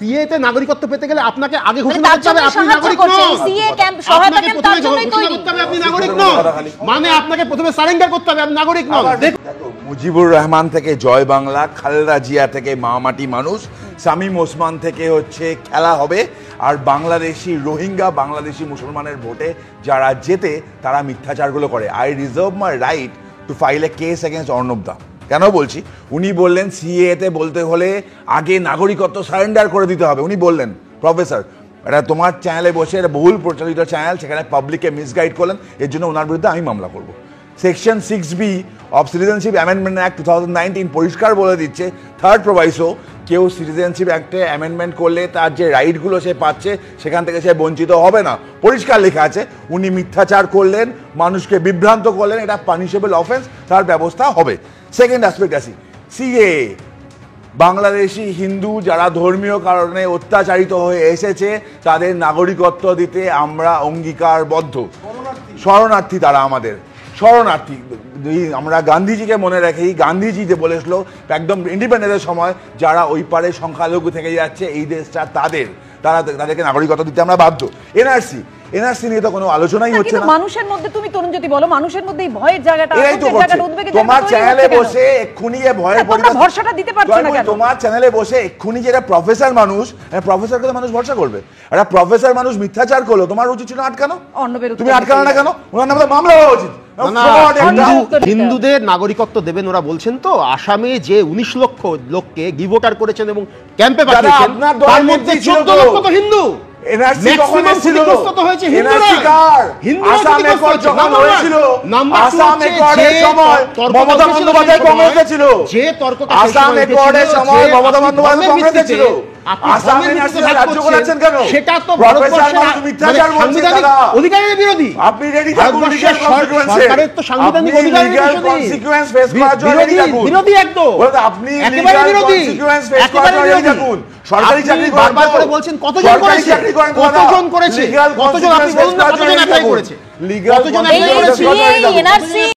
CA তে নাগরিকত্ব পেতে গেলে আপনাকে আগে ঘোষণা করতে হবে আপনি নাগরিক নন। সিএ ক্যাম্প সহায়তা ক্যাম্প তার জন্যই তৈরি। আপনি নাগরিক নন, মানে আপনাকে প্রথমে সারেন্ডার করতে হবে, আপনি নাগরিক নন। দেখো, মুজিবুর রহমান থেকে জয় বাংলা, খালেদা জিয়া থেকে মা মাটি মানুষ, শামীম ওসমান থেকে হচ্ছে খেলা হবে, আর বাংলাদেশি রোহিঙ্গা বাংলাদেশি মুসলমানের ভোটে যারা জেতে তারা মিথ্যাচারগুলো করে। I reserve my right to file a case against Arnab da. কেন বলছি, উনি বললেন সিএতে বলতে হলে আগে নাগরিকত্ব সারেন্ডার করে দিতে হবে। উনি বললেন, প্রফেসর এটা তোমার চ্যানেলে বসে, এটা বহুল প্রচলিত চ্যানেল, সেখানে পাবলিককে মিসগাইড করলেন, এর জন্য ওনার বিরুদ্ধে আমি মামলা করব। Section 6B of citizenship amendment act 2019 পরিষ্কার বলে দিচ্ছে, থার্ড প্রোভাইসো, কেউ সিটিজেনশিপ অ্যাক্টে অ্যামেন্ডমেন্ট করলে তার যে রাইটগুলো সে পাচ্ছে সেখান থেকে সে বঞ্চিত হবে না। পরিষ্কার লেখা আছে। উনি মিথ্যাচার করলেন, মানুষকে বিভ্রান্ত করলেন, এটা পানিশেবল অফেন্স, তার ব্যবস্থা হবে। সেকেন্ড অ্যাসপেক্ট আসি, সিএ বাংলাদেশি হিন্দু যারা ধর্মীয় কারণে অত্যাচারিত হয়ে এসেছে তাদের নাগরিকত্ব দিতে আমরা অঙ্গীকারবদ্ধ। শরণার্থী তারা আমাদের শরণার্থী। আমরা গান্ধীজিকে মনে রাখি, গান্ধীজি যে বলেছিল একদম ইন্ডিপেন্ডেন্সের সময়, যারা ওই পারে সংখ্যালঘু থেকে যাচ্ছে এই দেশটা তাদেরকে নাগরিকত্ব দিতে আমরা বাধ্য। এনআরসি নিয়ে তো কোনো আলোচনাই হচ্ছে না। মানুষের মধ্যে তুমি তরুণ যদি বলো, মানুষের মধ্যে এই ভয়ের জায়গাটা, এটাই তো করছে। তোমার চ্যানেলে বসে এক্ষুনি যে ভয়ের পরিবেশ, ভরসাটা দিতে পারছো না কেন? তোমার চ্যানেলে বসে এক্ষুনি যেটা প্রফেসর মানুষ, প্রফেসরকে তো মানুষ ভরসা করবে। একটা প্রফেসর মানুষ মিথ্যাচার করলো, তোমার উচিত ছিল আটকানো। তুমি আটকানো না কেন? ওনার নামে মামলা হওয়া উচিত। হিন্দুদের নাগরিকত্ব দেবেন ওরা বলছেন তো। আসামে যে 19 লক্ষ লোককে গিভোটার করেছেন এবং ক্যাম্পে পাঠিয়েছেন, তার মধ্যে 14 লক্ষ তো হিন্দু। এনআরসি কখন ছিল? এনআরসি কার? আসামে কর যখন হয়েছিল, আসামে করের সময় মমতা বন্দ্যোপাধ্যায় কংগ্রেসে ছিল। যে তর্কটা আসামে করের সময় মমতা বন্দ্যোপাধ্যায় কংগ্রেসে ছিল। আসামে এনআরসি রাজ্য করেছেন কেন? সেটা তো প্রফেসর মানুষ মিথ্যাচার বলছে, দাদা অধিকারের বিরোধী। আপনি রেডি থাকুন লিগ্যাল কনসিকুয়েন্স, সরকারের তো সাংবিধানিক অধিকারের লিগ্যাল কনসিকুয়েন্স ফেস করার জন্য রেডি থাকুন। বিরোধী একদম, আপনি লিগ্যাল কনসিকুয়েন্স ফেস করার জন্য রেডি থাকুন। সরকারি চাকরি বারবার করে বলছেন কতজন করেছে, কতজন করেছে, কতজন আপনি বলুন না কতজন অ্যাপ্লাই করেছে, লিগ্যাল এই এনআরসি